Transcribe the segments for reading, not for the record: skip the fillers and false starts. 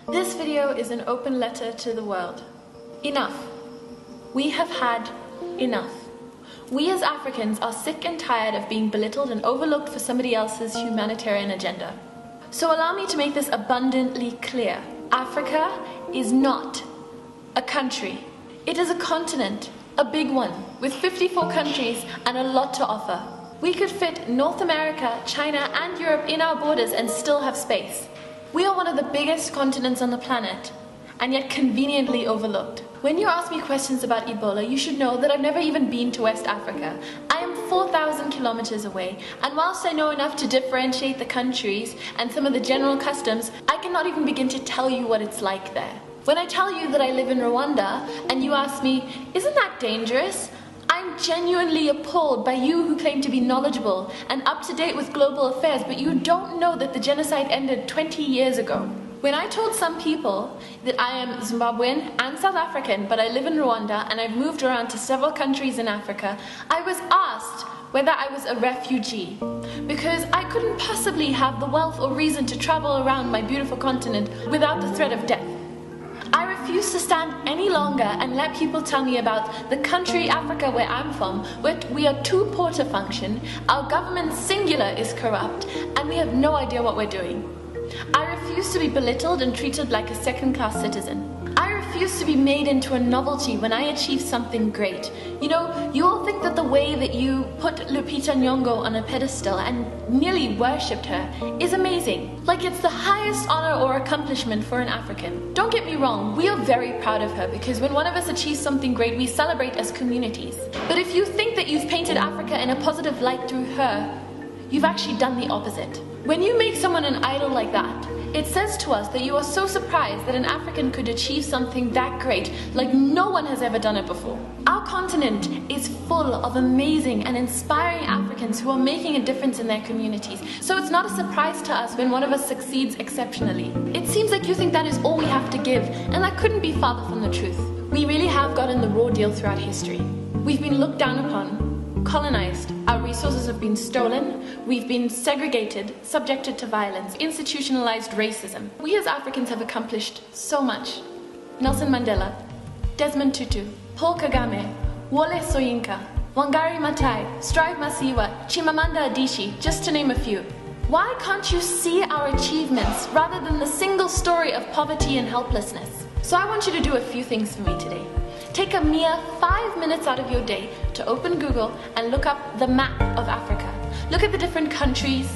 This video is an open letter to the world. Enough. We have had enough. We as Africans are sick and tired of being belittled and overlooked for somebody else's humanitarian agenda. So allow me to make this abundantly clear. Africa is not a country. It is a continent, a big one, with 54 countries and a lot to offer. We could fit North America, China and Europe in our borders and still have space. We are one of the biggest continents on the planet, and yet conveniently overlooked. When you ask me questions about Ebola, you should know that I've never even been to West Africa. I am 4,000 kilometers away, and whilst I know enough to differentiate the countries and some of the general customs, I cannot even begin to tell you what it's like there. When I tell you that I live in Rwanda, and you ask me, isn't that dangerous? I'm genuinely appalled by you who claim to be knowledgeable and up to date with global affairs, but you don't know that the genocide ended 20 years ago. When I told some people that I am Zimbabwean and South African, but I live in Rwanda and I've moved around to several countries in Africa, I was asked whether I was a refugee, because I couldn't possibly have the wealth or reason to travel around my beautiful continent without the threat of death. I refuse to stand any longer and let people tell me about the country Africa where I'm from, where we are too poor to function, our government singular is corrupt, and we have no idea what we're doing. I refuse to be belittled and treated like a second-class citizen. I refuse to be made into a novelty when I achieve something great. You know, you all think that the way that you put Lupita Nyong'o on a pedestal and nearly worshipped her is amazing. Like it's the highest honor or accomplishment for an African. Don't get me wrong, we are very proud of her because when one of us achieves something great, we celebrate as communities. But if you think that you've painted Africa in a positive light through her, you've actually done the opposite. When you make someone an idol like that, it says to us that you are so surprised that an African could achieve something that great, like no one has ever done it before. Our continent is full of amazing and inspiring Africans who are making a difference in their communities. So it's not a surprise to us when one of us succeeds exceptionally. It seems like you think that is all we have to give, and that couldn't be farther from the truth. We really have gotten the raw deal throughout history. We've been looked down upon, colonized, our resources have been stolen, we've been segregated, subjected to violence, institutionalized racism. We as Africans have accomplished so much. Nelson Mandela, Desmond Tutu, Paul Kagame, Wole Soyinka, Wangari Maathai, Strive Masiyiwa, Chimamanda Adichie, just to name a few. Why can't you see our achievements rather than the single story of poverty and helplessness? So I want you to do a few things for me today. Take a mere 5 minutes out of your day to open Google and look up the map of Africa. Look at the different countries.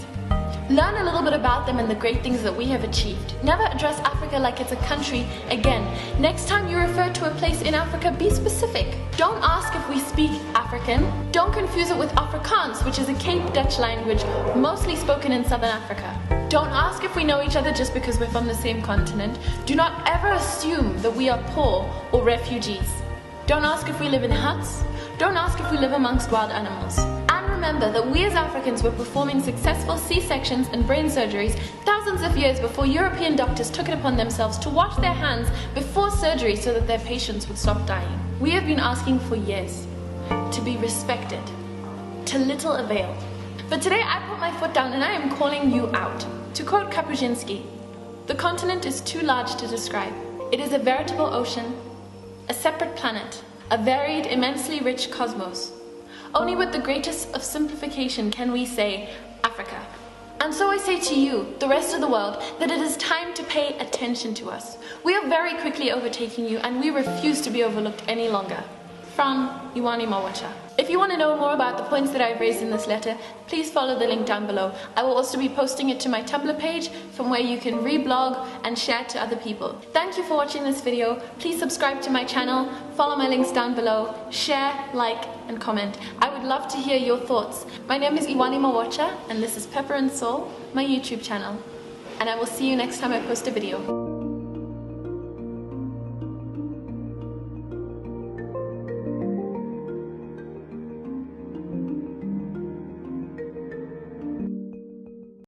Learn a little bit about them and the great things that we have achieved. Never address Africa like it's a country again. Next time you refer to a place in Africa, be specific. Don't ask if we speak African. Don't confuse it with Afrikaans, which is a Cape Dutch language mostly spoken in Southern Africa. Don't ask if we know each other just because we're from the same continent. Do not ever assume that we are poor or refugees. Don't ask if we live in huts. Don't ask if we live amongst wild animals. And remember that we as Africans were performing successful C-sections and brain surgeries thousands of years before European doctors took it upon themselves to wash their hands before surgery so that their patients would stop dying. We have been asking for years to be respected, to little avail. But today I put my foot down and I am calling you out. To quote Kapuscinski, the continent is too large to describe. It is a veritable ocean, a separate planet, a varied, immensely rich cosmos. Only with the greatest of simplification can we say Africa. And so I say to you, the rest of the world, that it is time to pay attention to us. We are very quickly overtaking you and we refuse to be overlooked any longer. From Iwani Mawacha. If you want to know more about the points that I've raised in this letter, please follow the link down below. I will also be posting it to my Tumblr page from where you can reblog and share to other people. Thank you for watching this video. Please subscribe to my channel, follow my links down below, share, like and comment. I would love to hear your thoughts. My name is Iwani Mawacha and this is Pepper and Soul, my YouTube channel. And I will see you next time I post a video.